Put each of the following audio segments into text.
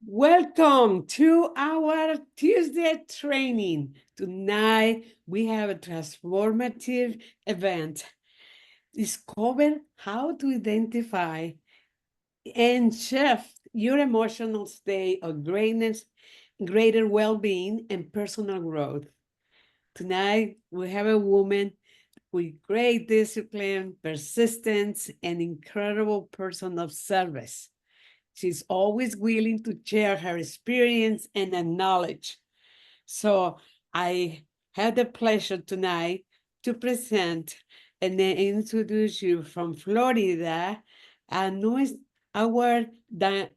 Welcome to our Tuesday training. Tonight we have a transformative event. Discover how to identify and shift your emotional state of greatness, greater well-being, and personal growth. Tonight we have a woman with great discipline, persistence, and incredible person of service. She's always willing to share her experience and knowledge. So I have the pleasure tonight to present and introduce you from Florida, and who is our Diamond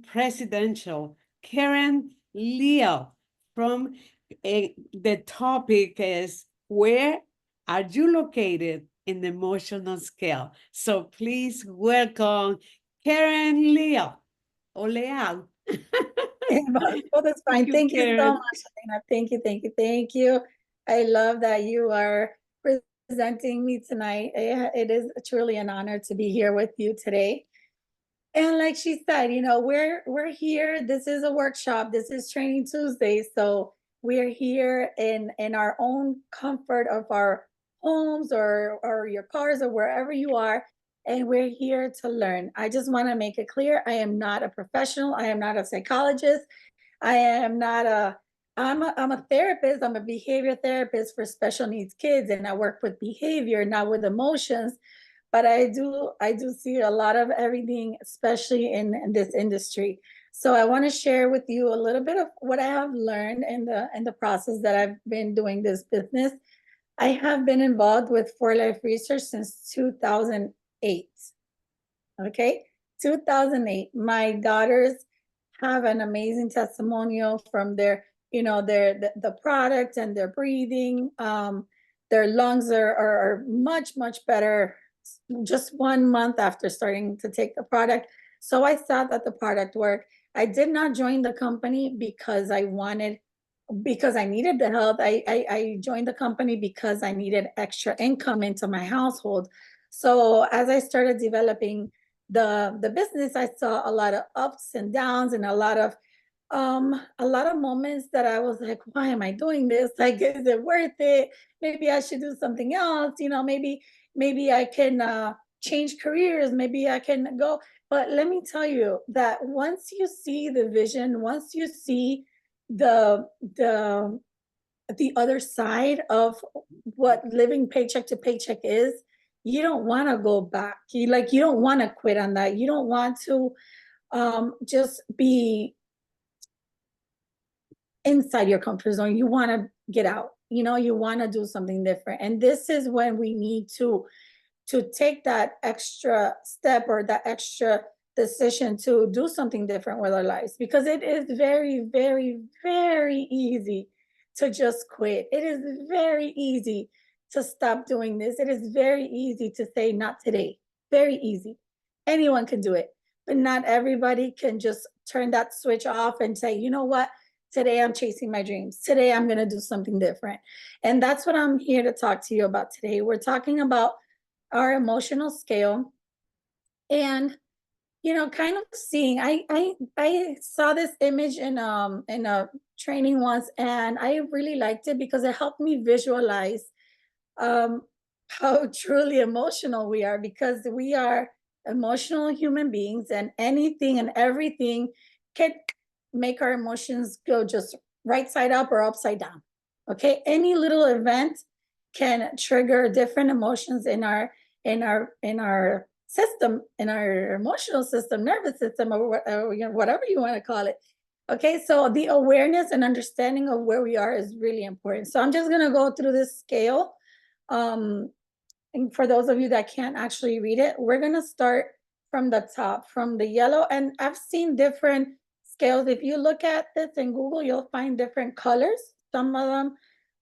Presidential, Karen Leal. From the topic is, where are you located in the emotional scale? So please welcome Karen Leal or Leal. Well, that's Thank fine. you, Thank you so Karen. much, Helena. Thank you, thank you, thank you. I love that you are presenting me tonight. It is truly an honor to be here with you today. And like she said, we're here. This is a workshop. This is Training Tuesday. So we're here in our own comfort of our homes or your cars or wherever you are. And we're here to learn. I just want to make it clear. I am not a professional. I am not a psychologist. I am not I'm a therapist. I'm a behavior therapist for special needs kids, and I work with behavior, not with emotions. But I do see a lot of everything, especially in this industry. So I want to share with you a little bit of what I have learned in the process that I've been doing this business. I have been involved with For Life Research since 2008. Okay, 2008. My daughters have an amazing testimonial from the product and their breathing. Their lungs are much better just 1 month after starting to take the product. So I saw that the product worked. I did not join the company because I needed the help. I joined the company because I needed extra income into my household. So as I started developing the business, I saw a lot of ups and downs and a lot of moments that I was like, why am I doing this? Like, is it worth it? Maybe I should do something else. Maybe I can change careers. Maybe I can go. But let me tell you that once you see the vision, once you see the the the other side of what living paycheck to paycheck is, you don't want to go back. You don't want to quit on that. You don't want to just be inside your comfort zone. You want to get out. You want to do something different. And this is when we need to take that extra step or that extra decision to do something different with our lives, because it is very, very, very easy to just quit. It is very easy to stop doing this. It is very easy to say not today. Very easy. Anyone can do it, but not everybody can just turn that switch off and say, you know what, today I'm chasing my dreams. Today I'm going to do something different. And that's what I'm here to talk to you about today. We're talking about our emotional scale, and kind of seeing, I saw this image in a training once, and I really liked it because it helped me visualize um how truly emotional we are, because we are emotional human beings, and anything and everything can make our emotions go just right side up or upside down. Okay, any little event can trigger different emotions in our system, in our emotional system, nervous system, or whatever you want to call it. Okay, so the awareness and understanding of where we are is really important. So I'm just gonna go through this scale. Um, and for those of you that can't actually read it, we're gonna start from the top, from the yellow. And I've seen different scales. If you look at this in Google, you'll find different colors. Some of them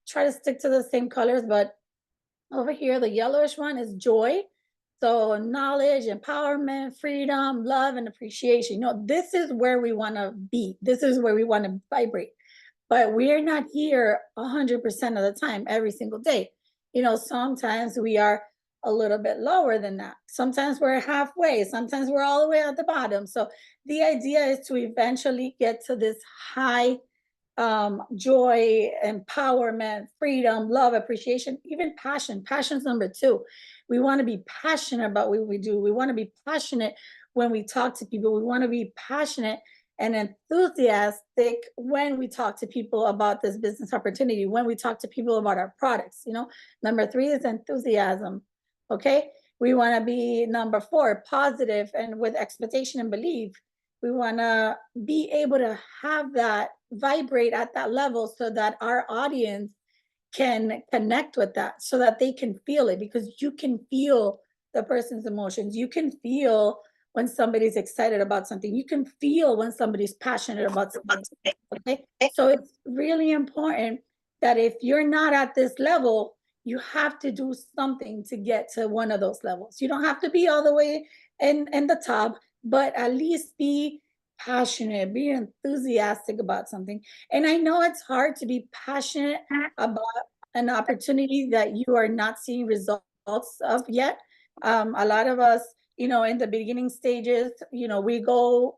try to stick to the same colors, but over here, the yellowish one is joy. So knowledge, empowerment, freedom, love, and appreciation. This is where we want to be. This is where we want to vibrate. But we're not here 100% of the time, every single day. Sometimes we are a little bit lower than that. Sometimes we're halfway, sometimes we're all the way at the bottom. So the idea is to eventually get to this high joy, empowerment, freedom, love, appreciation, even passion. Passion's number two. We want to be passionate about what we do. We want to be passionate when we talk to people. We want to be passionate and enthusiastic when we talk to people about this business opportunity, when we talk to people about our products. Number three is enthusiasm. Okay. We want to be number four, positive and with expectation and belief. We want to be able to have that vibrate at that level so that our audience can connect with that, so that they can feel it, because you can feel the person's emotions. You can feel when somebody's excited about something. You can feel when somebody's passionate about something. Okay. So it's really important that if you're not at this level, you have to do something to get to one of those levels. You don't have to be all the way in the top, but at least be passionate, be enthusiastic about something. And I know it's hard to be passionate about an opportunity that you are not seeing results of yet. A lot of us, in the beginning stages, we go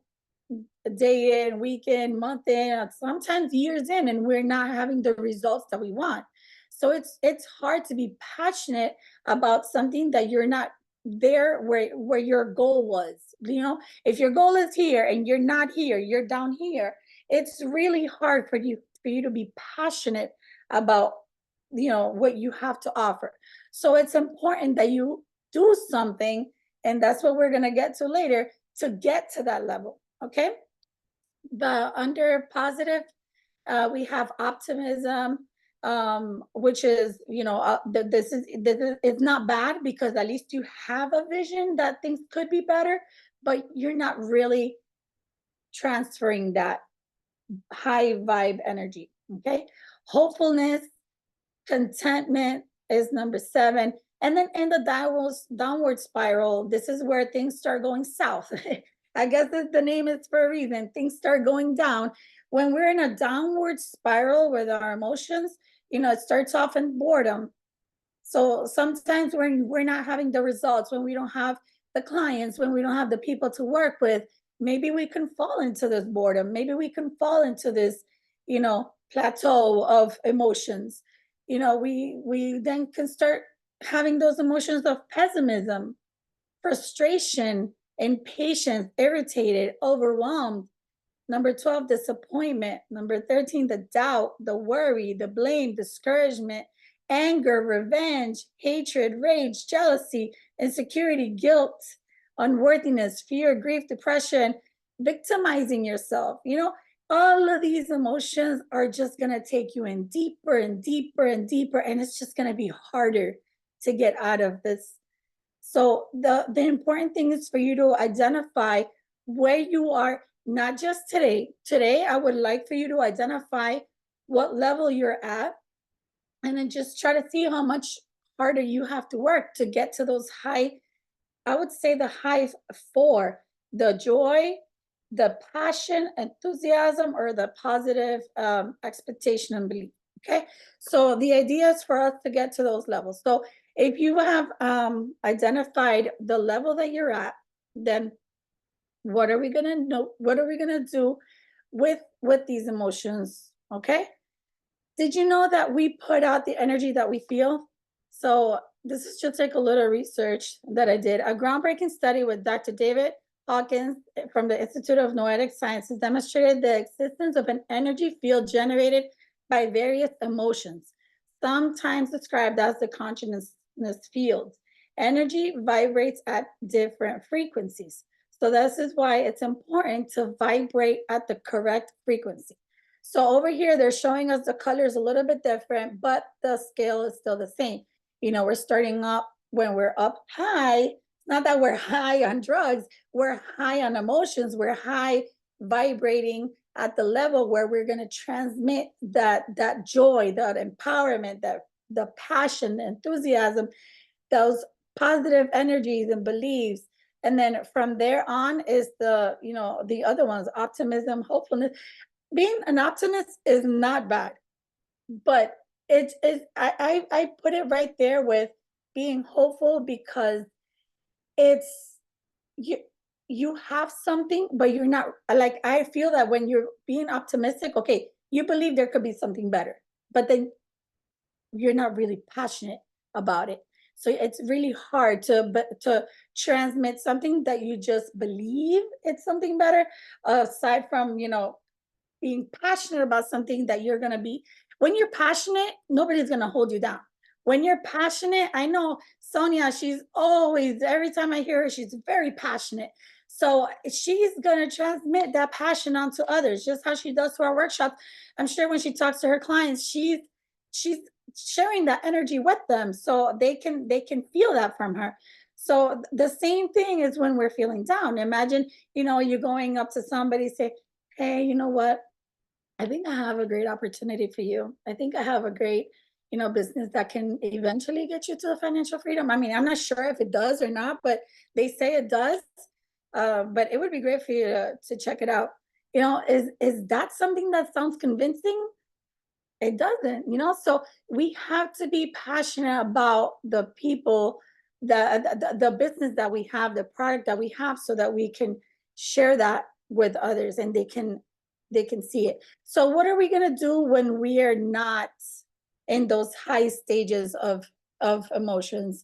day in, week in, month in, sometimes years in, and we're not having the results that we want. So it's hard to be passionate about something that you're not there where your goal was. If your goal is here and you're not here, you're down here, it's really hard for you to be passionate about what you have to offer. So it's important that you do something, and that's what we're going to get to later, to get to that level. Okay. The under positive, we have optimism, which is, this is it's not bad, because at least you have a vision that things could be better, but you're not really transferring that high vibe energy. Okay. Hopefulness, contentment is number seven. And then in the downward spiral, this is where things start going south. I guess the name is for a reason. Things start going down. When we're in a downward spiral with our emotions, it starts off in boredom. So sometimes when we're not having the results, when we don't have the clients, when we don't have the people to work with, maybe we can fall into this boredom. Maybe we can fall into this, plateau of emotions. We then can start having those emotions of pessimism, frustration, impatience, irritated, overwhelmed. Number 12, disappointment. Number 13, the doubt, the worry, the blame, discouragement, anger, revenge, hatred, rage, jealousy, insecurity, guilt, unworthiness, fear, grief, depression, victimizing yourself. All of these emotions are just going to take you in deeper and deeper and deeper, and it's just going to be harder to get out of this. So the important thing is for you to identify where you are, not just today. Today, I would like for you to identify what level you're at, and then just try to see how much harder you have to work to get to those high, I would say the high four: the joy, the passion, enthusiasm, or the positive expectation and belief. Okay. So the idea is for us to get to those levels. So if you have identified the level that you're at, then what are we gonna know? What are we gonna do with these emotions? Okay. Did you know that we put out the energy that we feel? So this is just like a little research that I did. A groundbreaking study with Dr. David Hawkins from the Institute of Noetic Sciences demonstrated the existence of an energy field generated by various emotions, sometimes described as the consciousness field. Energy vibrates at different frequencies. So this is why it's important to vibrate at the correct frequency. So over here, they're showing us the colors a little bit different, but the scale is still the same. We're starting up when we're up high. Not that we're high on drugs, we're high on emotions, we're high vibrating at the level where we're going to transmit that joy, that empowerment, that the passion, enthusiasm, those positive energies and beliefs. And then from there on is the other ones: optimism, hopefulness. Being an optimist is not bad, but I put it right there with being hopeful because it's you you have something, but you're not like I feel that when you're being optimistic, okay, you believe there could be something better, but then you're not really passionate about it. So it's really hard to transmit something that you just believe it's something better, aside from being passionate about something that you're going to be. When you're passionate, nobody's going to hold you down. When you're passionate, I know Sonia, she's always, every time I hear her, she's very passionate. So she's going to transmit that passion onto others, just how she does to our workshops. I'm sure when she talks to her clients, she's sharing that energy with them, so they can feel that from her. So the same thing is when we're feeling down. Imagine, you're going up to somebody, say, hey, you know what, I think I have a great opportunity for you. I think I have a great, business that can eventually get you to financial freedom. I mean, I'm not sure if it does or not, but they say it does. But it would be great for you to check it out. Is that something that sounds convincing? It doesn't, so we have to be passionate about the people, the business that we have, the product that we have, so that we can share that with others and they can see it. So what are we going to do when we are not in those high stages of emotions?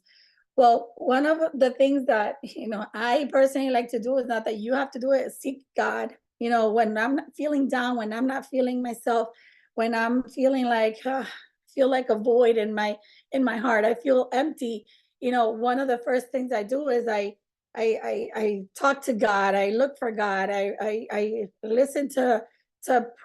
Well, one of the things that I personally like to do, is not that you have to do it, is seek God. When I'm not feeling down, when I'm not feeling myself, when I'm feeling like feel like a void in my heart, I feel empty. One of the first things I do is I talk to God. I look for God. I listen to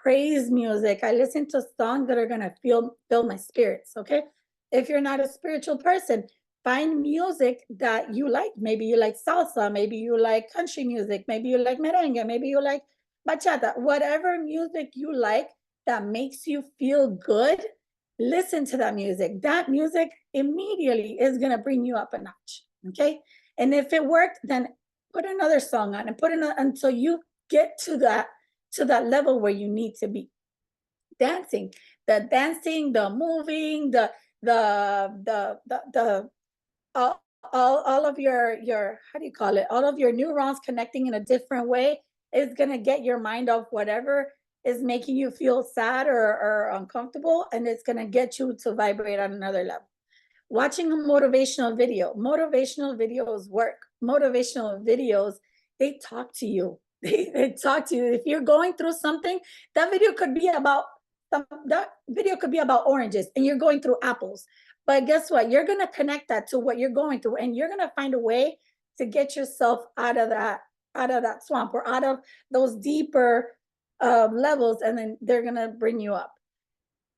praise music. I listen to songs that are gonna fill my spirits. Okay, if you're not a spiritual person, find music that you like. Maybe you like salsa, maybe you like country music, maybe you like merengue, maybe you like bachata, whatever music you like that makes you feel good. Listen to that music. That music immediately is going to bring you up a notch. Okay. And if it worked, then put another song on and put it until you get to that level where you need to be. Dancing, the moving, the all of your, how do you call it, all of your neurons connecting in a different way is going to get your mind off whatever is making you feel sad or uncomfortable, and it's going to get you to vibrate on another level. Watching a motivational videos work. Motivational videos, they talk to you. They talk to you. If you're going through something, that video could be about oranges and you're going through apples. But guess what? You're going to connect that to what you're going through, and you're going to find a way to get yourself out of that swamp, or out of those deeper levels, and then they're going to bring you up.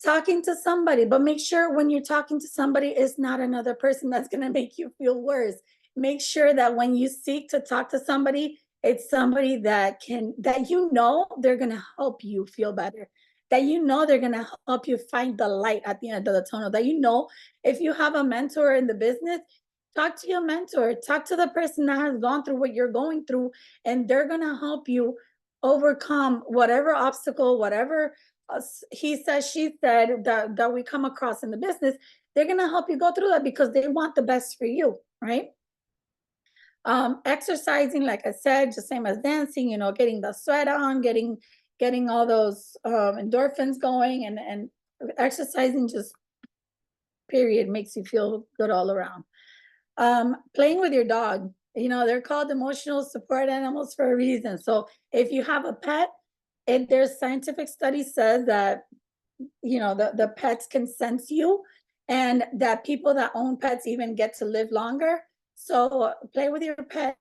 Talking to somebody, but make sure when you're talking to somebody, it's not another person that's going to make you feel worse. Make sure that when you seek to talk to somebody, it's somebody that they're going to help you feel better, that they're going to help you find the light at the end of the tunnel, that if you have a mentor in the business, talk to your mentor, talk to the person that has gone through what you're going through, and they're going to help you overcome whatever obstacle, whatever he said, she said, that we come across in the business. They're going to help you go through that because they want the best for you, right? Exercising, like I said, just same as dancing, getting the sweat on, getting all those endorphins going, and exercising, just period, makes you feel good all around. Playing with your dog, they're called emotional support animals for a reason. So if you have a pet, there's scientific study says that the pets can sense you, and that people that own pets even get to live longer. So play with your pet.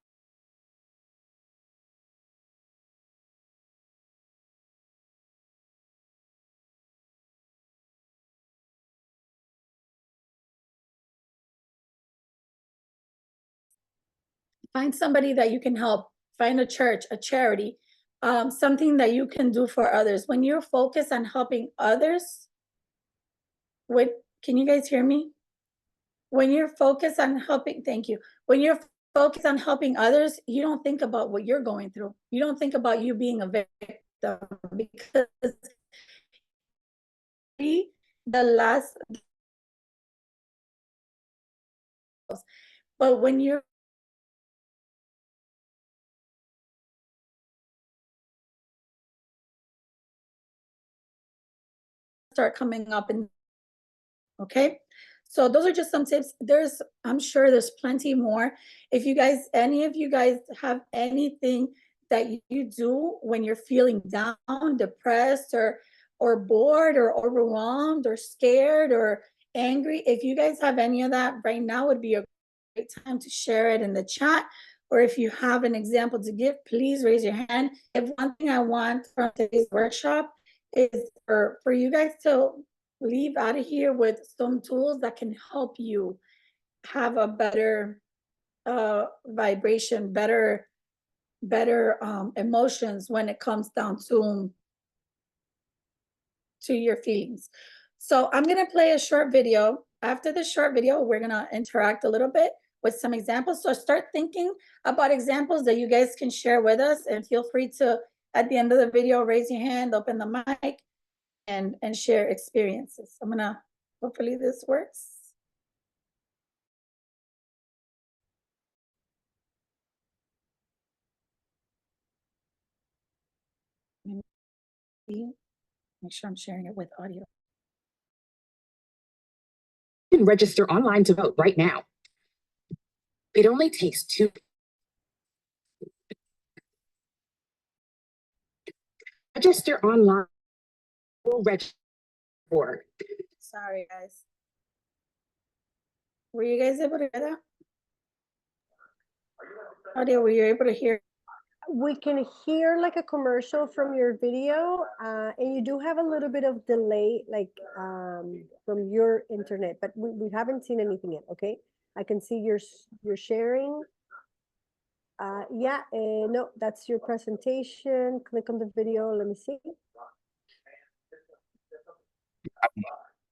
Find somebody that you can help. Find a church, a charity, something that you can do for others. When you're focused on helping others, can you guys hear me? When you're focused on helping, thank you. When you're focused on helping others, you don't think about what you're going through. You don't think about you being a victim, because the last But when you're start coming up in, okay? So those are just some tips. I'm sure there's plenty more. If you guys, any of you guys have anything that you do when you're feeling down, depressed, or bored, or overwhelmed, or scared, or angry, if you guys have any of that right now, would be a great time to share it in the chat. Or if you have an example to give, please raise your hand. If one thing I want from today's workshop is for you guys to leave out of here with some tools that can help you have a better vibration, better emotions when it comes down to your feelings. So I'm gonna play a short video. After the short video, we're gonna interact a little bit with some examples. So start thinking about examples that you guys can share with us, and feel free to, at the end of the video, raise your hand, open the mic, and share experiences. I'm gonna, hopefully this works. Make sure I'm sharing it with audio. You can register online to vote right now. It only takes 2. Register online. Register. Sorry, guys. Were you guys able to hear that? Audio, were you able to hear? We can hear like a commercial from your video, and you do have a little bit of delay, like from your internet, but we haven't seen anything yet. Okay, I can see you're sharing. Yeah, no, that's your presentation. Click on the video. Let me see.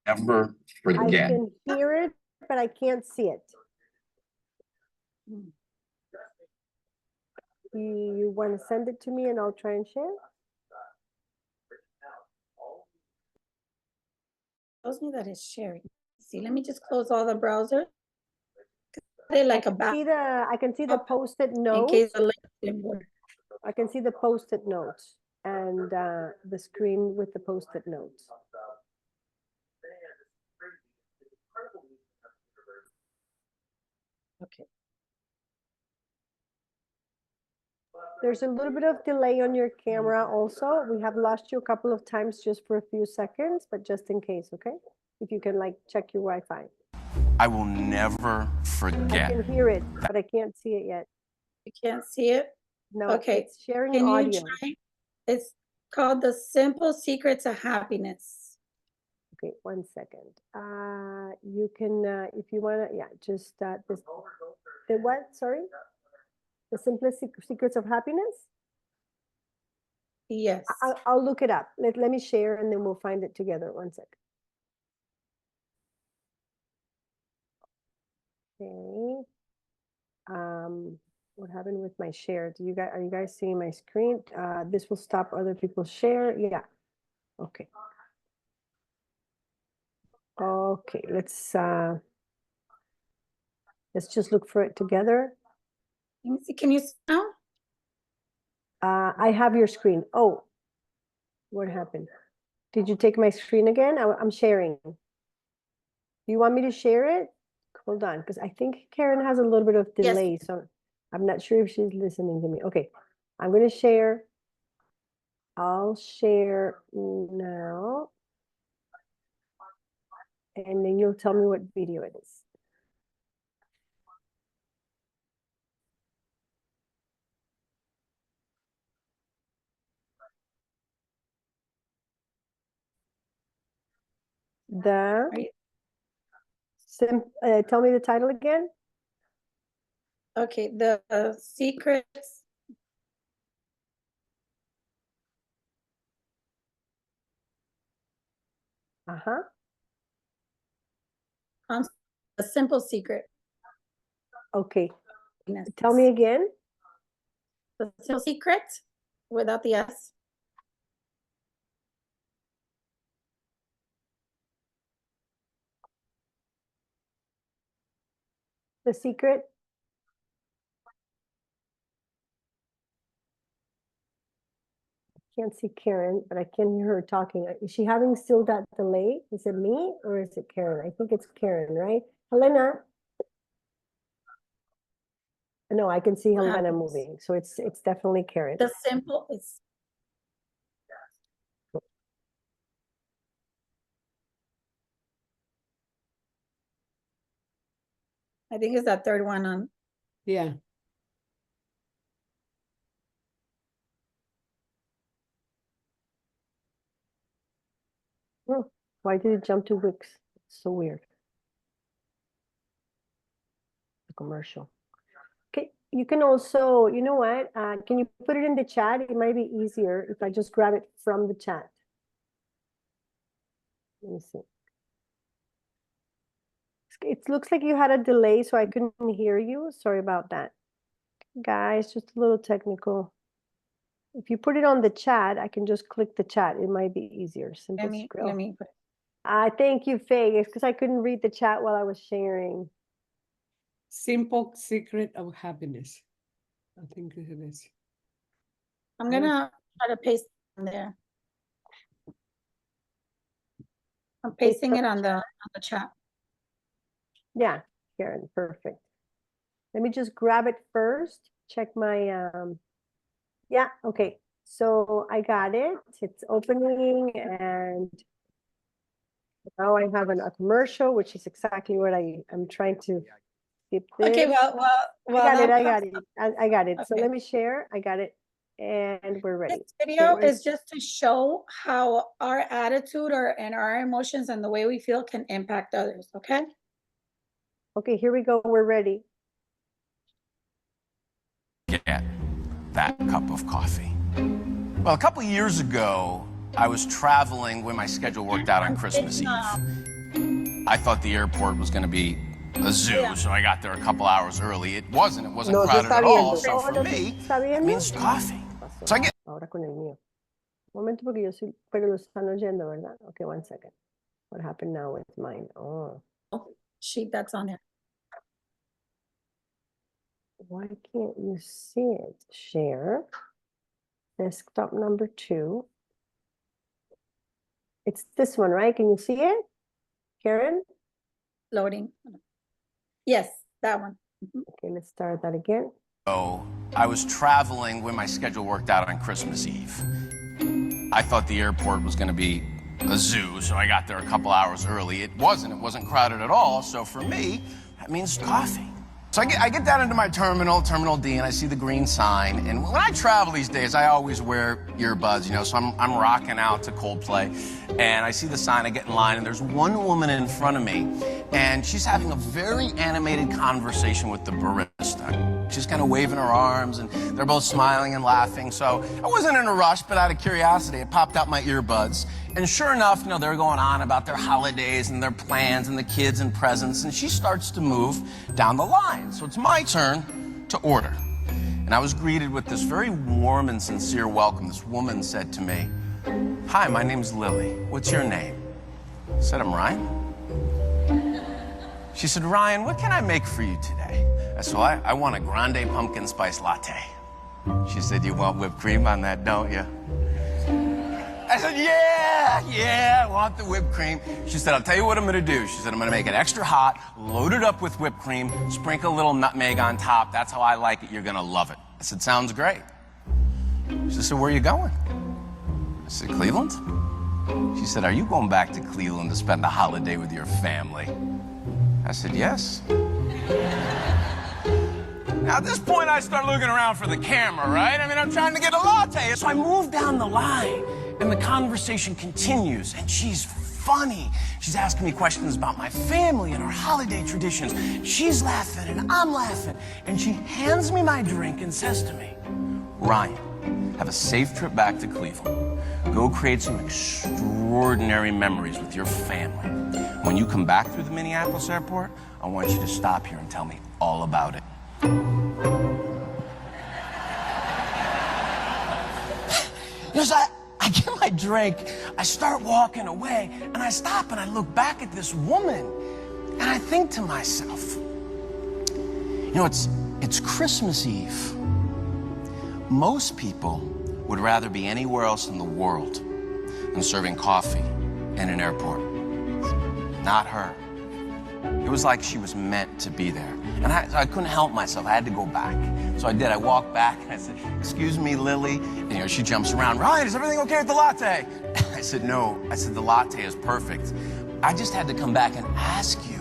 Never I forget. can hear it, but I can't see it. You want to send it to me and I'll try and share? Tells me that it's sharing. See, let me just close all the browsers. Like a back. I can see the post-it In notes. case the link didn't work. I can see the post-it notes and the screen with the post-it notes. Okay. There's a little bit of delay on your camera also. We have lost you a couple of times just for a few seconds, but just in case, okay? If you can like check your Wi-Fi. I will never forget. I can hear it, but I can't see it yet. You can't see it? No, Okay. it's sharing Can audio. you try? It's called The Simple Secret to Happiness. Okay, 1 second. You can, if you want to, yeah, just this. The what? Sorry? The Simplest Secrets of Happiness? Yes. I'll look it up. Let me share and then we'll find it together. 1 second. Okay. What happened with my share? Are you guys seeing my screen? This will stop other people's share. Yeah. Okay. Okay, let's just look for it together. Let me see. Can you see now? I have your screen. Oh, what happened? Did you take my screen again? I'm sharing. Do you want me to share it? Hold on, because I think Karen has a little bit of delay, Yes. so I'm not sure if she's listening to me. Okay, I'm going to share. I'll share now. And then you'll tell me what video it is. Tell me the title again. Okay, the secrets. Uh-huh. A Simple Secret. Okay. Yes. Tell me again. The Simple Secret without the S. The secret? Can't see Karen, but I can hear her talking. Is she having still that delay? Is it me or is it Karen? I think it's Karen, right? Helena? No, I can see Helena happens? moving, so it's definitely Karen. The simple is. I think it's that third one on. Yeah. Oh, why did it jump to Wix? It's so weird. The commercial. Okay, you can also, you know what? Can you put it in the chat? It might be easier if I just grab it from the chat. Let me see. It looks like you had a delay, so I couldn't hear you. Sorry about that. Guys, just a little technical. If you put it on the chat, I can just click the chat. It might be easier. Simple Let me put thank you, Faye. It's because I couldn't read the chat while I was sharing. Simple secret of happiness. I think it is. I'm gonna try to paste it in there. I'm pasting it on the chat. Yeah, Karen, perfect. Let me just grab it first. Check my yeah, okay. So I got it. It's opening and now I have a commercial, which is exactly what I'm trying to skip this. Okay, well, I got it. I got it. So Okay. let me share. I got it. And we're ready. This video Okay, is just to show how our attitude and our emotions and the way we feel can impact others, okay? okay, here we go. We're ready. Get that cup of coffee. Well, a couple of years ago, I was traveling when my schedule worked out on Christmas Eve. I thought the airport was going to be a zoo, so I got there a couple hours early. It wasn't crowded at all. So for me, it means coffee. So I get. Ahora con el mío. Un momento porque yo soy, pero lo están oyendo, ¿verdad? Okay, 1 second. What happened now with mine? Oh. Sheet that's on there. Why can't you see it? Share. Desktop number 2. It's this one, right? Can you see it? Karen? Loading. Yes, that one. Okay, let's start that again. So I was traveling when my schedule worked out on Christmas Eve. I thought the airport was going to be a zoo, so I got there a couple hours early. It wasn't crowded at all. So for me, that means coffee. So I get down into my Terminal D, and I see the green sign. And when I travel these days, I always wear earbuds, you know, so I'm rocking out to Coldplay. And I see the sign, I get in line, and there's one woman in front of me, and she's having a very animated conversation with the barista. She's kind of waving her arms, and they're both smiling and laughing. So I wasn't in a rush, but out of curiosity, I popped out my earbuds. And sure enough, you know, they're going on about their holidays and their plans and the kids and presents. And she starts to move down the line. So it's my turn to order. And I was greeted with this very warm and sincere welcome. This woman said to me, "Hi, my name's Lily. What's your name?" I said, "I'm Ryan." She said, "Ryan, what can I make for you today?" I said, "Well, I want a grande pumpkin spice latte." She said, "You want whipped cream on that, don't you?" I said, yeah, I want the whipped cream. She said, "I'll tell you what I'm gonna do." She said, "I'm gonna make it extra hot, load it up with whipped cream, sprinkle a little nutmeg on top. That's how I like it. You're gonna love it." I said, "Sounds great." She said, "Where are you going?" I said, "Cleveland." She said, "Are you going back to Cleveland to spend the holiday with your family?" I said, "Yes." Now, at this point, I start looking around for the camera, right? I mean, I'm trying to get a latte. So I move down the line, and the conversation continues, and she's funny. She's asking me questions about my family and our holiday traditions. She's laughing, and I'm laughing. And she hands me my drink and says to me, "Ryan, have a safe trip back to Cleveland. Go create some extraordinary memories with your family. When you come back through the Minneapolis airport, I want you to stop here and tell me all about it." As I get my drink, I start walking away, and I stop and I look back at this woman, and I think to myself, You know, it's Christmas Eve. Most people would rather be anywhere else in the world than serving coffee in an airport. Not her. It was like she was meant to be there. And I couldn't help myself. I had to go back. So I did. I walked back and I said, "Excuse me, Lily." And, you know, she jumps around. "Ryan, is everything okay with the latte?" I said, "No." I said, "The latte is perfect. I just had to come back and ask you,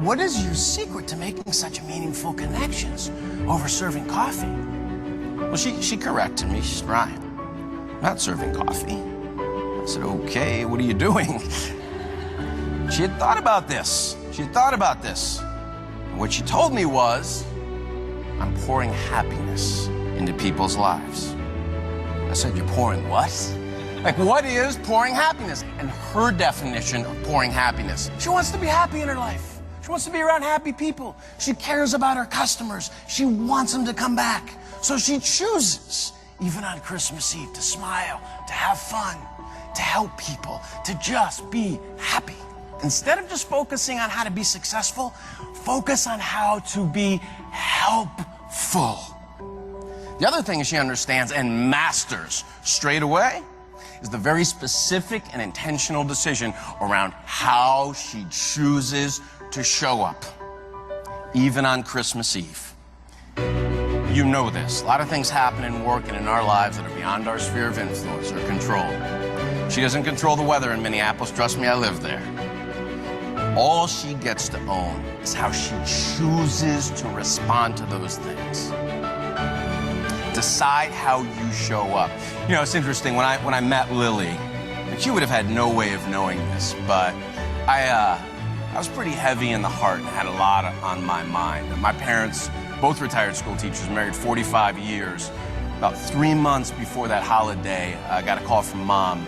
what is your secret to making such meaningful connections over serving coffee?" Well, she corrected me. She said, "Ryan, I'm not serving coffee." I said, "Okay, what are you doing?" She had thought about this. She had thought about this. And what she told me was, "I'm pouring happiness into people's lives." I said, "You're pouring what?" Like, what is pouring happiness? And her definition of pouring happiness, she wants to be happy in her life. She wants to be around happy people. She cares about her customers. She wants them to come back. So she chooses, even on Christmas Eve, to smile, to have fun, to help people, to just be happy. Instead of just focusing on how to be successful, focus on how to be helpful. The other thing she understands and masters straight away is the very specific and intentional decision around how she chooses to show up, even on Christmas Eve. You know this. A lot of things happen in work and in our lives that are beyond our sphere of influence or control. She doesn't control the weather in Minneapolis. Trust me, I live there. All she gets to own is how she chooses to respond to those things. Decide how you show up. You know, it's interesting, when I met Lily, and she would have had no way of knowing this, but I was pretty heavy in the heart and had a lot on my mind. My parents, both retired school teachers, married 45 years. About 3 months before that holiday, I got a call from Mom.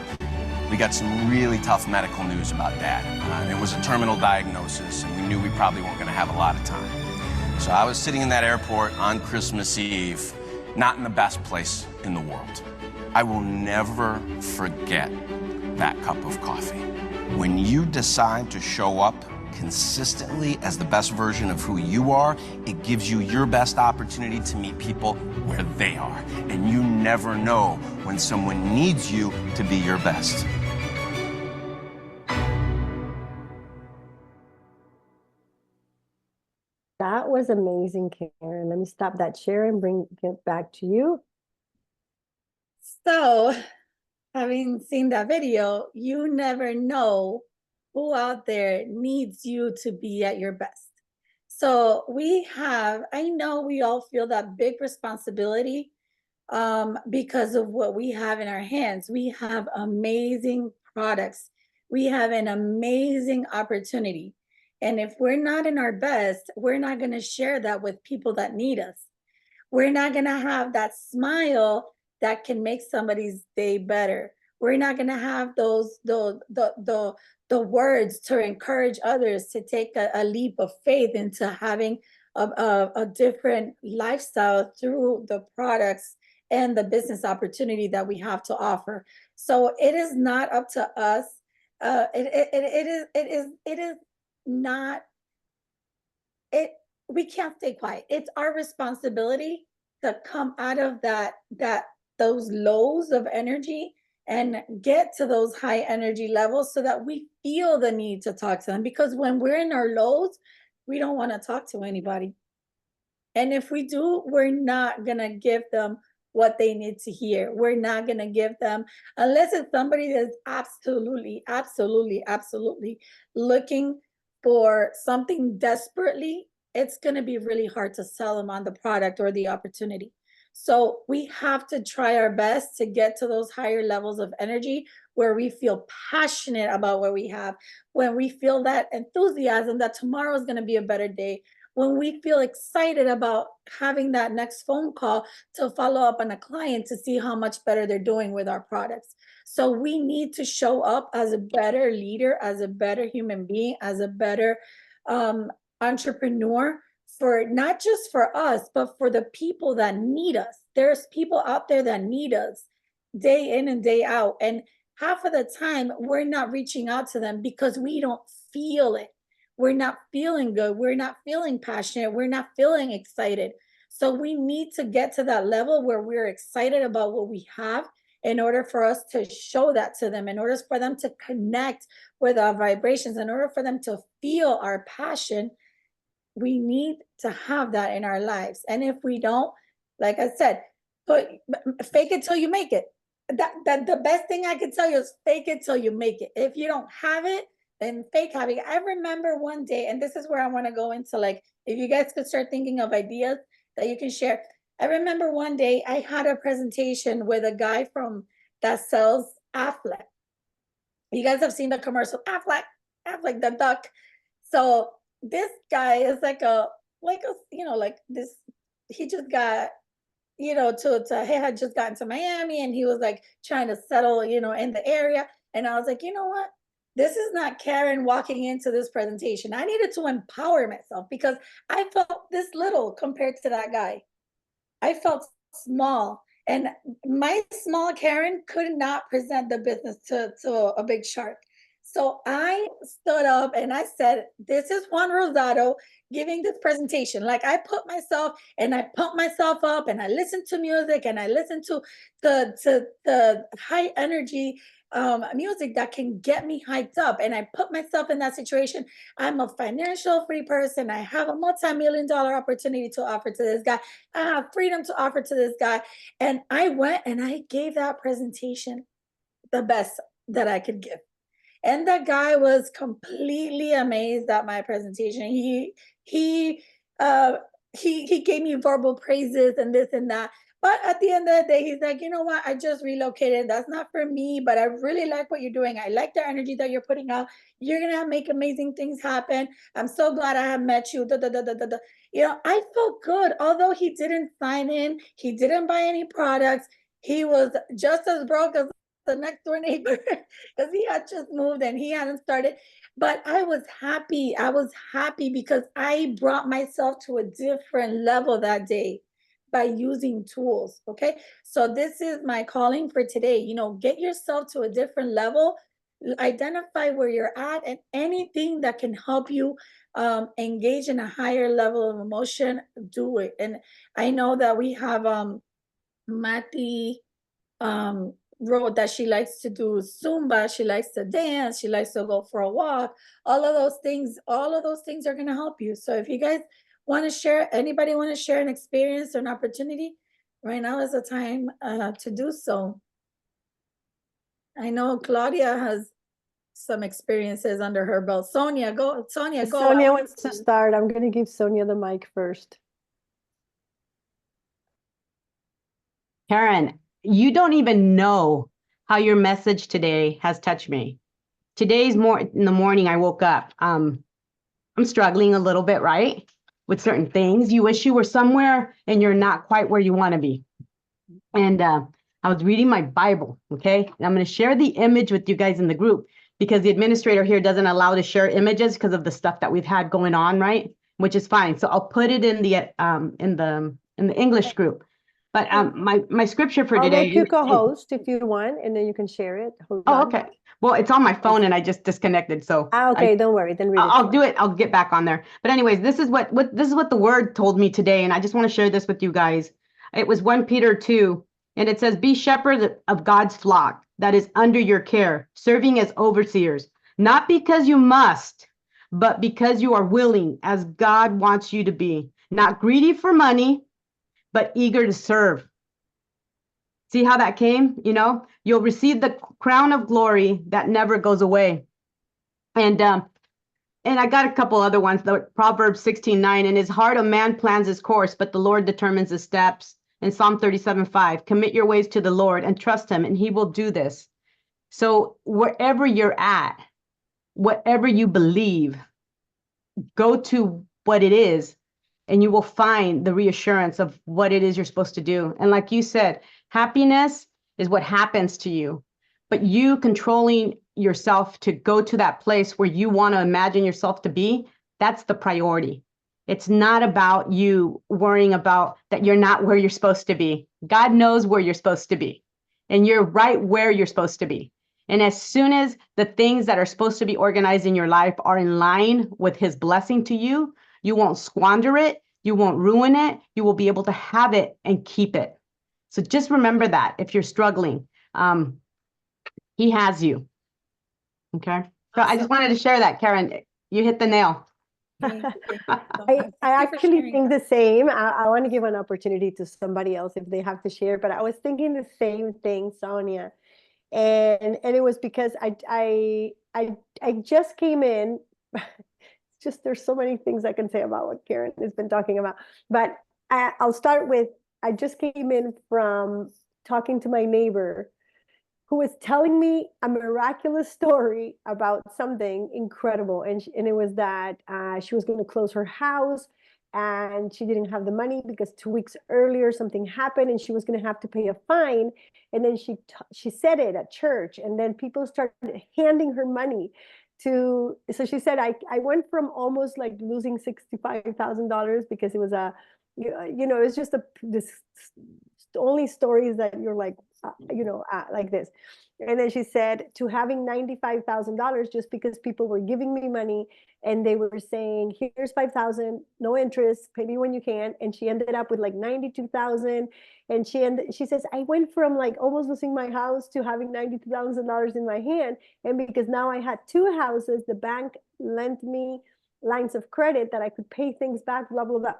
We got some really tough medical news about Dad. It was a terminal diagnosis, and we knew we probably weren't going to have a lot of time. So I was sitting in that airport on Christmas Eve, not in the best place in the world. I will never forget that cup of coffee. When you decide to show up consistently as the best version of who you are, it gives you your best opportunity to meet people where they are. And you never know when someone needs you to be your best. That was amazing, Karen. Let me stop that share and bring it back to you. So, having seen that video, you never know who out there needs you to be at your best. So I know we all feel that big responsibility because of what we have in our hands. We have amazing products. We have an amazing opportunity. And if we're not in our best, we're not going to share that with people that need us. We're not going to have that smile that can make somebody's day better. We're not going to have the words to encourage others to take a leap of faith into having a different lifestyle through the products and the business opportunity that we have to offer. So it is not up to us. It is not. We can't stay quiet. It's our responsibility to come out of those lows of energy and get to those high energy levels so that we feel the need to talk to them. Because when we're in our lows, we don't want to talk to anybody. And if we do, we're not going to give them what they need to hear. We're not going to give them, unless it's somebody that's absolutely looking for something desperately, it's going to be really hard to sell them on the product or the opportunity. So we have to try our best to get to those higher levels of energy where we feel passionate about what we have, when we feel that enthusiasm that tomorrow is going to be a better day, when we feel excited about having that next phone call to follow up on a client to see how much better they're doing with our products. So we need to show up as a better leader, as a better human being, as a better entrepreneur, for not just for us, but for the people that need us. There's people out there that need us day in and day out. And half of the time, we're not reaching out to them because we don't feel it. we're not feeling good. We're not feeling passionate. We're not feeling excited. So we need to get to that level where we're excited about what we have in order for us to show that to them, in order for them to connect with our vibrations, in order for them to feel our passion. We need to have that in our lives. And if we don't, like I said, fake it till you make it. That the best thing I can tell you is fake it till you make it. If you don't have it, then fake having it. I remember one day, and this is where I want to go into, like, if you guys could start thinking of ideas that you can share. I remember one day I had a presentation with a guy from that sells Affleck. You guys have seen the commercial, Affleck the duck. So this guy is like a like this. He just got he had just gotten to Miami, and he was like trying to settle in the area. And I was like, you know what? This is not Karen walking into this presentation. I needed to empower myself because I felt this little compared to that guy. I felt small, and my small Karen could not present the business to a big shark. So I stood up and I said, this is Juan Rosado giving this presentation. Like, I put myself and I pumped myself up, and I listened to music, and I listened to the high energy music that can get me hyped up. And I put myself in that situation. I'm a financial free person. I have a multi-million-dollar opportunity to offer to this guy. I have freedom to offer to this guy. And I went and I gave that presentation the best that I could give. And the guy was completely amazed at my presentation. He gave me verbal praises and this and that. But at the end of the day, he's like, you know what? I just relocated. That's not for me, but I really like what you're doing. I like the energy that you're putting out. You're gonna make amazing things happen. I'm so glad I have met you. Da, da, da, da, da, da. I felt good. Although he didn't sign in, he didn't buy any products. He was just as broke as the next door neighbor because he had just moved and he hadn't started. But I was happy. I was happy because I brought myself to a different level that day by using tools. Okay. So this is my calling for today. Get yourself to a different level, identify where you're at, and anything that can help you engage in a higher level of emotion, do it. And I know that we have Matty wrote that she likes to do Zumba, she likes to dance, she likes to go for a walk. All of those things are going to help you. So if you guys want to share, anybody want to share an experience or an opportunity, right now is the time to do so. I know Claudia has some experiences under her belt. Sonia, go. Sonia wants to start. I'm going to give Sonia the mic first. Karen, you don't even know how your message today has touched me. Today's in the morning, I woke up. I'm struggling a little bit, right? With certain things. You wish you were somewhere and you're not quite where you want to be. And I was reading my Bible, okay? And I'm going to share the image with you guys in the group because the administrator here doesn't allow to share images because of the stuff that we've had going on, right? Which is fine. So I'll put it in the English group. But my scripture for today. I'll make you co-host if you want, and then you can share it. Hold on. Okay. Well, it's on my phone and I just disconnected. So okay, don't worry. Then read it. I'll do it. I'll get back on there. But anyways, this is what the word told me today, and I just want to share this with you guys. It was 1 Peter 2, and it says, "Be shepherds of God's flock that is under your care, serving as overseers, not because you must, but because you are willing, as God wants you to be, not greedy for money, but eager to serve." See how that came? You'll receive the crown of glory that never goes away. And I got a couple other ones. The Proverbs 16:9, "In his heart a man plans his course, but the Lord determines his steps." And Psalm 37:5, "Commit your ways to the Lord and trust him, and he will do this." So wherever you're at, whatever you believe, go to what it is, and you will find the reassurance of what it is you're supposed to do. And like you said, happiness is what happens to you, but you controlling yourself to go to that place where you want to imagine yourself to be, that's the priority. It's not about you worrying about that you're not where you're supposed to be. God knows where you're supposed to be, and you're right where you're supposed to be. And as soon as the things that are supposed to be organized in your life are in line with his blessing to you, you won't squander it, you won't ruin it, you will be able to have it and keep it. So just remember that if you're struggling, he has you. Okay. So I just wanted to share that, Karen. You hit the nail. Thank you. I actually think the same. I want to give an opportunity to somebody else if they have to share, but I was thinking the same thing, Sonia. And it was because I just came in. It's just there's so many things I can say about what Karen has been talking about. But I'll start with I just came in from talking to my neighbor who was telling me a miraculous story about something incredible. And it was that she was going to close her house and she didn't have the money because 2 weeks earlier something happened and she was going to have to pay a fine. And then she said it at church, and then people started handing her money to. So she said, I went from almost like losing $65,000 because it was it's just this only stories that you're like, like this. And then she said to having $95,000 just because people were giving me money and they were saying, here's 5,000, no interest, pay me when you can. And she ended up with like 92,000. And she says, I went from like almost losing my house to having $92,000 in my hand. And because now I had two houses, the bank lent me lines of credit that I could pay things back, blah, blah, blah.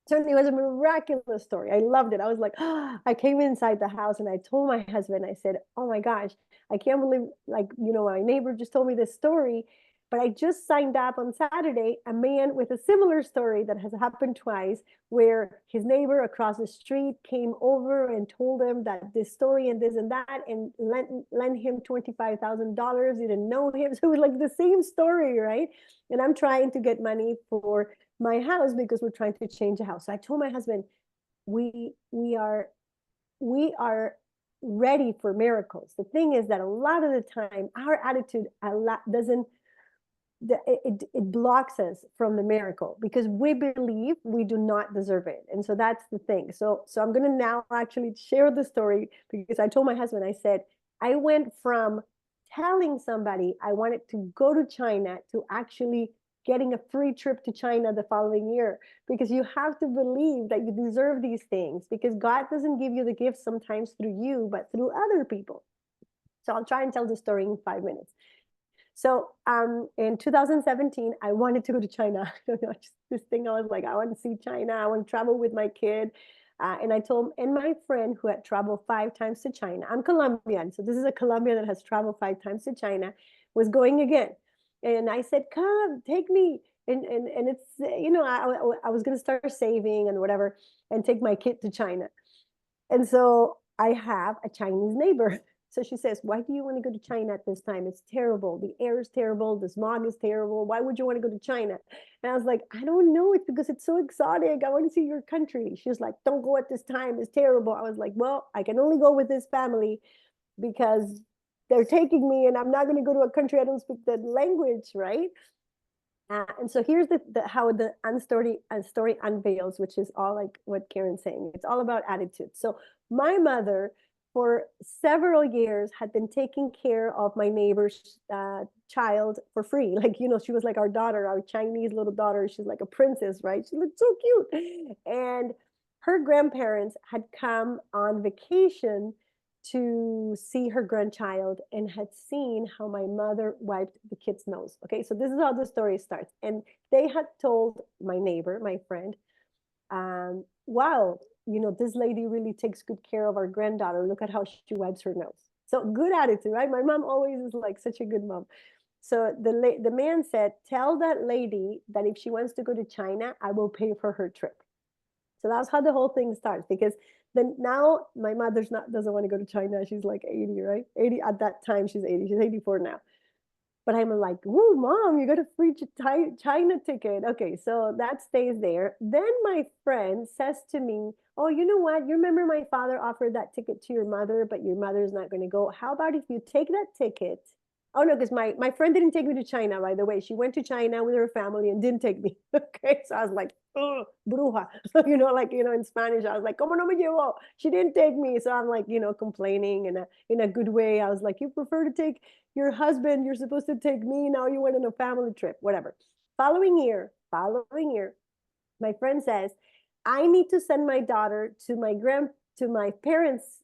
So it was a miraculous story. I loved it. I was like, oh, I came inside the house and I told my husband, I said, oh my gosh, I can't believe, like, my neighbor just told me this story. But I just signed up on Saturday a man with a similar story that has happened twice, where his neighbor across the street came over and told him that this story and this and that, and lent him $25,000. Didn't know him. So it was like the same story, right? And I'm trying to get money for my house because we're trying to change the house. So I told my husband, we are ready for miracles. The thing is that a lot of the time our attitude doesn't, it blocks us from the miracle because we believe we do not deserve it. And so that's the thing. So I'm going to now actually share the story, because I told my husband, I said, I went from telling somebody I wanted to go to China to actually getting a free trip to China the following year, because you have to believe that you deserve these things, because God doesn't give you the gifts sometimes through you, but through other people. So I'll try and tell the story in 5 minutes. So in 2017, I wanted to go to China. Just this thing, I was like, I want to see China. I want to travel with my kid. And I told him, and my friend who had traveled 5 times to China, I'm Colombian, so this is a Colombian that has traveled 5 times to China, was going again. And I said, come, take me. And it's, I was going to start saving and whatever and take my kid to China. And so I have a Chinese neighbor. So she says, why do you want to go to China at this time? It's terrible. The air is terrible. The smog is terrible. Why would you want to go to China? And I was like, I don't know. It's because it's so exotic. I want to see your country. She was like, don't go at this time. It's terrible. I was like, well, I can only go with this family because they're taking me, and I'm not going to go to a country I don't speak the language, right? And so here's how the story unveils, which is all like what Karen's saying. It's all about attitude. So my mother, for several years, had been taking care of my neighbor's child for free. Like, she was like our daughter, our Chinese little daughter. She's like a princess, right? She looked so cute. And her grandparents had come on vacation to see her grandchild and had seen how my mother wiped the kid's nose. Okay, so this is how the story starts. And they had told my neighbor, my friend, wow, this lady really takes good care of our granddaughter. Look at how she wipes her nose. So good attitude, right? My mom always is like such a good mom. So the man said, tell that lady that if she wants to go to China, I will pay for her trip. So that's how the whole thing starts, because then now my mother's doesn't want to go to China. She's like 80, right? 80 at that time. She's 80. She's 84 now. But I'm like, whoa, mom, you got a free China ticket. Okay, so that stays there. Then my friend says to me, oh, you know what? You remember my father offered that ticket to your mother, but your mother's not going to go. How about if you take that ticket Oh no, because my friend didn't take me to China, by the way. She went to China with her family and didn't take me. Okay, so I was like, oh, bruja, in Spanish, I was like, "Cómo no me llevó?" She didn't take me, so I'm like, complaining in a good way. I was like, "You prefer to take your husband? You're supposed to take me. Now you went on a family trip, whatever." Following year, my friend says, "I need to send my daughter to my parents,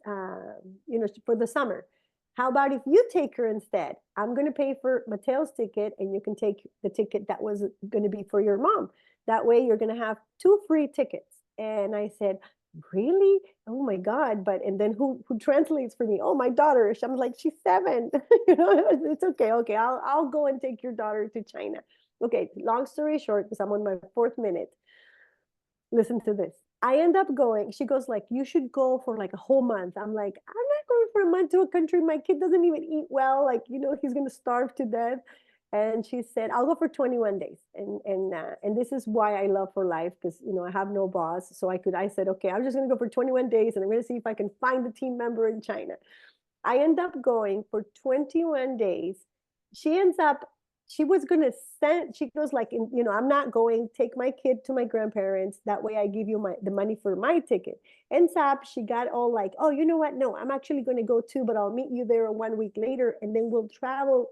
for the summer. How about if you take her instead? I'm going to pay for Mateo's ticket and you can take the ticket that was going to be for your mom. That way you're going to have 2 free tickets." And I said, "Really? Oh my God." But, and then who translates for me? Oh, my daughter. I'm like, "She's 7." It's okay. Okay. I'll go and take your daughter to China. Okay. Long story short, because I'm on my 4th minute. Listen to this. I end up going. She goes like, "You should go for like a whole month." I'm like, "I'm not going for a month to a country my kid doesn't even eat well. Like, he's gonna starve to death." And she said, "I'll go for 21 days." And this is why I love for life, because I have no boss, so I said, "Okay, I'm just gonna go for 21 days, and I'm gonna see if I can find the team member in China." I end up going for 21 days. She ends up, she was going to send, she goes like, "I'm not going, take my kid to my grandparents. That way I give you the money for my ticket." Ends up, she got all like, "Oh, you know what? No, I'm actually going to go too, but I'll meet you there 1 week later. And then we'll travel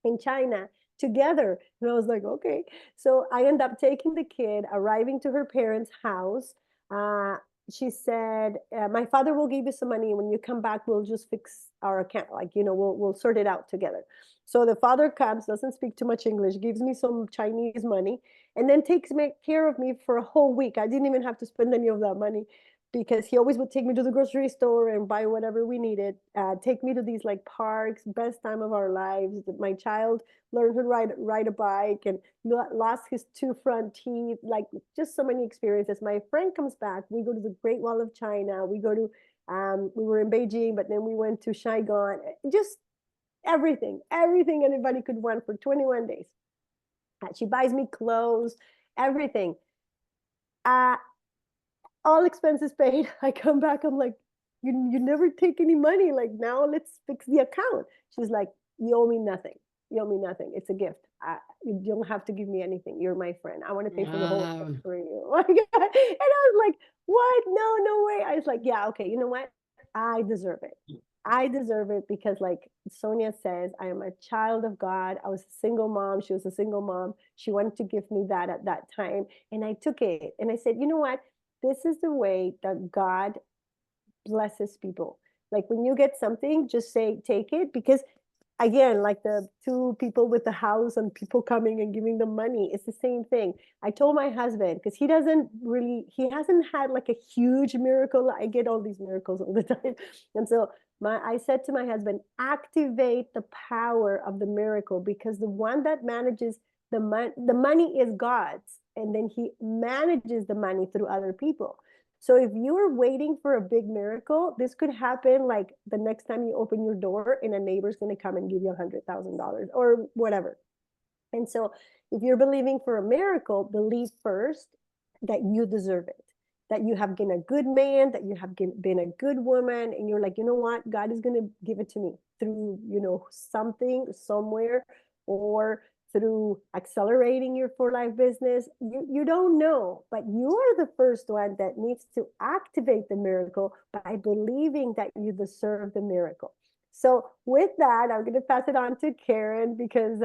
in China together." And I was like, "Okay." So I end up taking the kid, arriving to her parents' house. Uh, she said, "My father will give you some money. When you come back, we'll just fix our account. Like, we'll sort it out together." So the father comes, doesn't speak too much English, gives me some Chinese money, and then takes care of me for a whole week. I didn't even have to spend any of that money, because he always would take me to the grocery store and buy whatever we needed, take me to these like parks, best time of our lives. My child learned to ride a bike and lost his 2 front teeth, like just so many experiences. My friend comes back, we go to the Great Wall of China, we go to, we were in Beijing, but then we went to Saigon, just everything anybody could want for 21 days. She buys me clothes, everything. All expenses paid. I come back, I'm like, you never take any money. Like, now let's fix the account." She's like, "You owe me nothing. You owe me nothing. It's a gift. You don't have to give me anything. You're my friend. I want to pay for the whole trip for you." And I was like, "What? No way." I was like, "Yeah, okay, you know what? I deserve it. I deserve it, because like Sonia says, I am a child of God. I was a single mom. She was a single mom. She wanted to give me that at that time. And I took it. And I said, you know what? This is the way that God blesses people. Like, when you get something, just say, take it. Because again, like the 2 people with the house and people coming and giving them money, it's the same thing. I told my husband, because he hasn't had like a huge miracle. I get all these miracles all the time. And so I said to my husband, activate the power of the miracle, because the one that manages the money is God's, and then he manages the money through other people. So if you're waiting for a big miracle, this could happen like the next time you open your door and a neighbor's going to come and give you $100,000 or whatever. And so if you're believing for a miracle, believe first that you deserve it, that you have been a good man, that you have been a good woman. And you're like, you know what? God is going to give it to me through, something somewhere, or through accelerating your for life business. You don't know, but you are the first one that needs to activate the miracle by believing that you deserve the miracle. So with that, I'm going to pass it on to Karen, because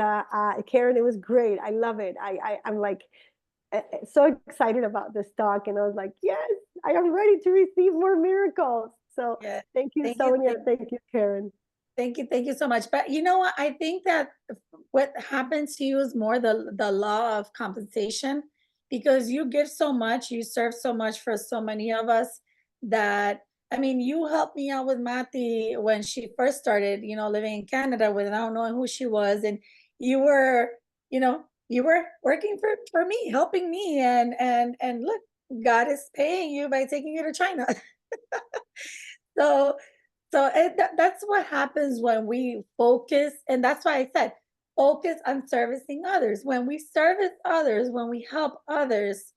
Karen, it was great. I love it. I'm like so excited about this talk, and I was like, yes, I am ready to receive more miracles. So Yeah. thank you, Thank you. Sonia. Thank you, Karen. Thank you so much. But you know what? I think that what happens to you is more the law of compensation, because you give so much, you serve so much for so many of us, that I mean, you helped me out with Mati when she first started, living in Canada without knowing who she was, and you were, you were working for me, helping me, and look, God is paying you by taking you to China. So that's what happens when we focus. And that's why I said, focus on servicing others. When we service others, when we help others,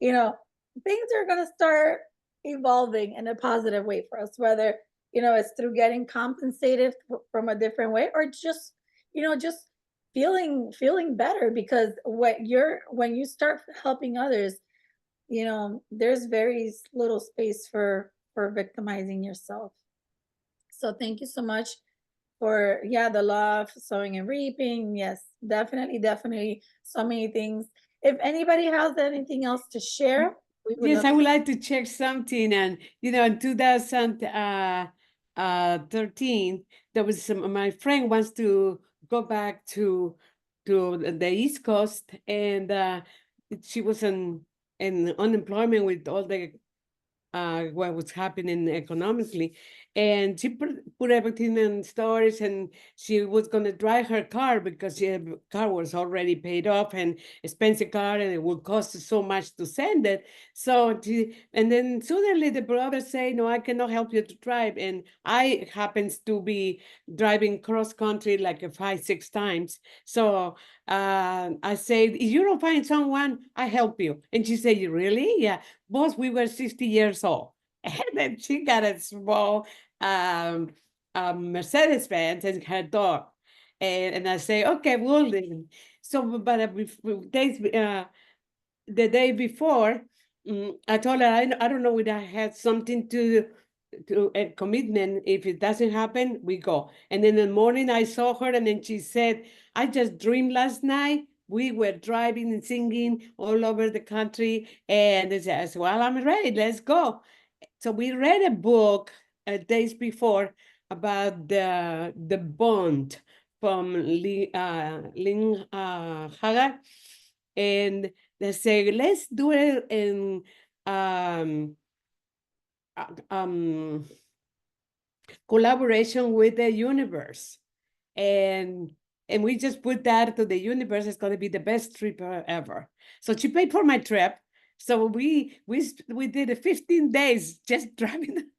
things are going to start evolving in a positive way for us, whether, it's through getting compensated from a different way, or just, just feeling better, because when you start helping others, there's very little space for victimizing yourself. So thank you so much for, the law of sowing and reaping. Yes, definitely so many things. If anybody has anything else to share, we would Yes, love I to. would like to check something. And, in 2013, there was my friend wants to go back to the East Coast, and she was in unemployment with all the what was happening economically. And she put everything in storage, and she was going to drive her car because her car was already paid off and expensive car, and it would cost so much to send it. So and then suddenly the brother say, no, I cannot help you to drive. And I happens to be driving cross country like 5-6 times. So I said, if you don't find someone, I help you. And she said, really? Yeah. Both we were 60 years old. And then she got a small Mercedes Benz and her dog. And I say, okay, we'll leave. So, but the day before, I told her, I don't know whether I had something to a commitment. If it doesn't happen, we go. And in the morning, I saw her, and then she said, I just dreamed last night. We were driving and singing all over the country. And I said, well, I'm ready. Let's go. So we read a book days before about the bond from Lynn Hagar. And they say, let's do it in collaboration with the universe. And we just put that to the universe. It's going to be the best trip ever. So she paid for my trip. So we did 15 days just driving,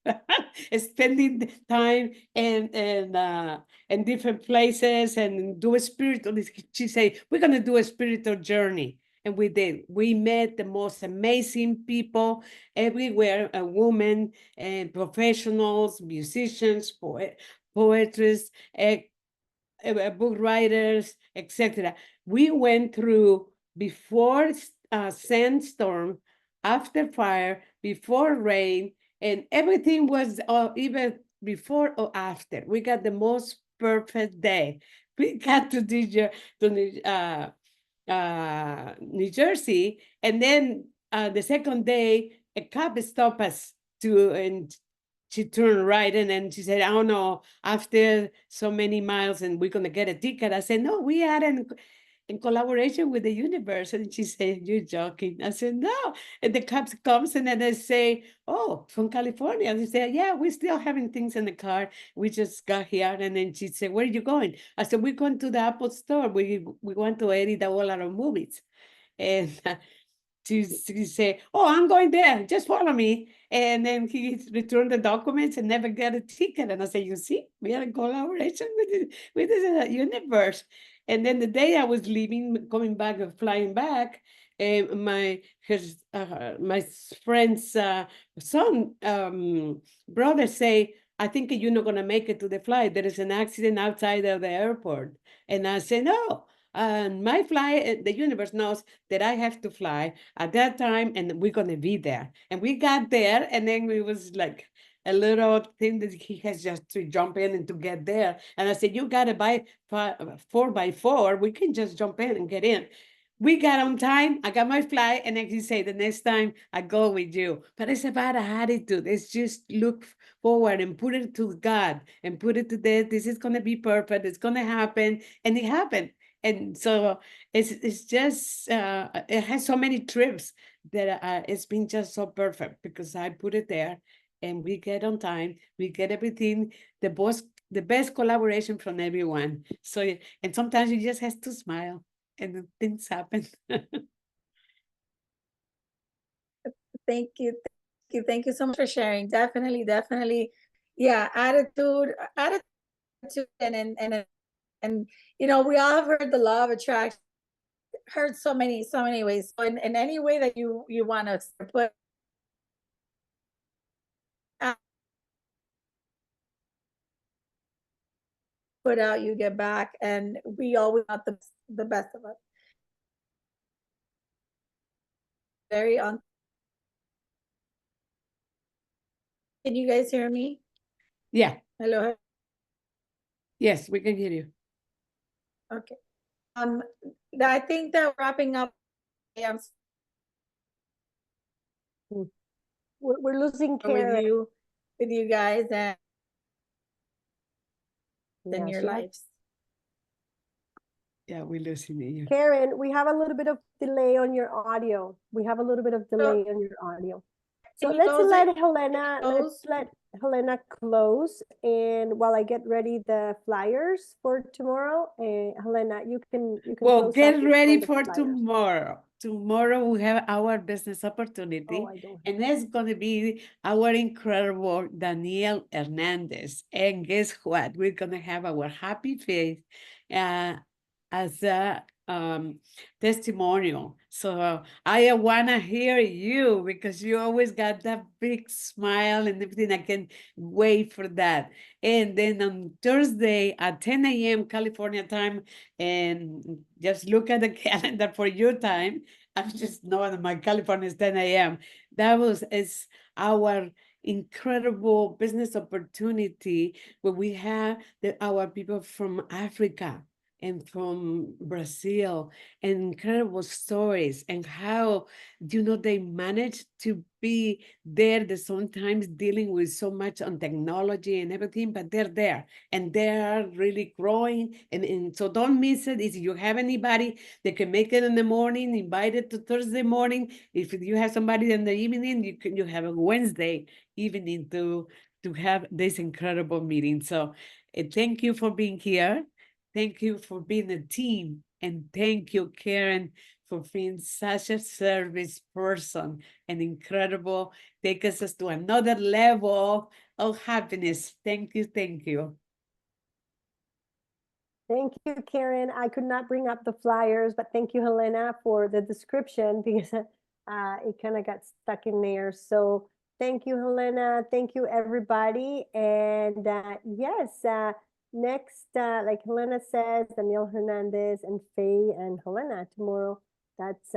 spending time in different places and do a spiritual. She said, we're going to do a spiritual journey. And we did. We met the most amazing people everywhere, women and professionals, musicians, poetry, book writers, etc. We went through before sandstorm, after fire, before rain, and everything was even before or after. We got the most perfect day. We got to New Jersey, and then the second day, a cop stopped us and she turned right, and then she said, "Oh no, after so many miles, and we're gonna get a ticket." I said, "No, we are in collaboration with the universe." And she said, "You're joking." I said, "No." And the cops comes and then they say, "Oh, from California." And they say, "Yeah, we're still having things in the car. We just got here." And then she said, "Where are you going?" I said, "We're going to the Apple store. We want to edit all our movies." And she say, "Oh, I'm going there. Just follow me." And then he returned the documents and never got a ticket. And I said, "You see, we are in collaboration with the universe." And then the day I was leaving, coming back and flying back, my friend's son brother say, "I think you're not gonna make it to the flight. There is an accident outside of the airport." And I said, "No. My flight, the universe knows that I have to fly at that time, and we're gonna be there." And we got there, and then we was like a little thing that he has just to jump in and to get there. And I said, "You gotta buy 4x4. We can just jump in and get in." We got on time. I got my flight, and then he said, "The next time I go with you." But it's about attitude. It's just look forward and put it to God and put it to this. This is gonna be perfect. It's gonna happen, and it happened. And so it's just it has so many trips that it's been just so perfect because I put it there, and we get on time, we get everything, the best collaboration from everyone. So and sometimes you just have to smile and things happen. Thank you. Thank you so much for sharing. Definitely. Yeah, attitude, and we all have heard the law of attraction, heard so many ways. So in any way that you want to put put out, you get back, and we always want the best of us. Very on. Can you guys hear me? Yeah, Hello. yes, we can hear you. Okay. I think that wrapping up. I'm We're losing with Karen. you guys and Yeah, in your she had- lives. Yeah, we're losing you. Karen, we have a little bit of delay on your audio. We have a little bit of delay on your audio. So Can you let's close let it? Helena, let's Close? let Helena close. And while I get ready the flyers for tomorrow, Helena, you can Well, close get out ready the for flyers. tomorrow. Tomorrow we have our business Oh, opportunity, I don't. and it's going to be our incredible Daniel Hernandez. And guess what? We're going to have our happy face as a testimonial. So I want to hear you because you always got that big smile and everything. I can wait for that. And then on Thursday at 10 a.m. California time, and just look at the calendar for your time. I'm just knowing my California is 10 a.m. That is our incredible business opportunity where we have our people from Africa and from Brazil, and incredible stories, and how they manage to be there. That sometimes dealing with so much on technology and everything, but they're there and they are really growing. And so don't miss it. If you have anybody that can make it in the morning, invite it to Thursday morning. If you have somebody in the evening, you have a Wednesday evening to have this incredible meeting. So thank you for being here. Thank you for being a team. And thank you, Karen, for being such a service person and incredible. Take us to another level of happiness. Thank you. Thank you. Thank you, Karen. I could not bring up the flyers, but thank you, Helena, for the description because it kind of got stuck in there. So thank you, Helena. Thank you, everybody. And yes, next, like Helena says, Daniel Hernandez and Faye and Helena tomorrow. That's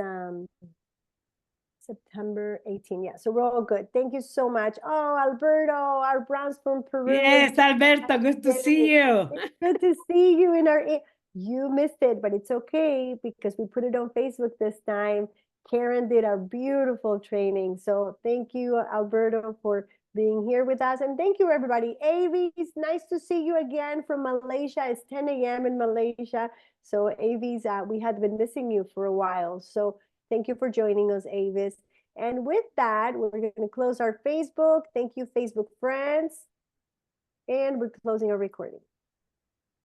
September 18. Yeah, so we're all good. Thank you so much. Oh, Alberto, our Browns from Peru. Yes, Alberto, good to see you. It's good to see you in our. You missed it, but it's okay because we put it on Facebook this time. Karen did our beautiful training. So thank you, Alberto, for being here with us. And thank you, everybody. Avis, nice to see you again from Malaysia. It's 10 a.m. in Malaysia. So Avis, we had been missing you for a while. So thank you for joining us, Avis. And with that, we're going to close our Facebook. Thank you, Facebook friends. And we're closing our recording.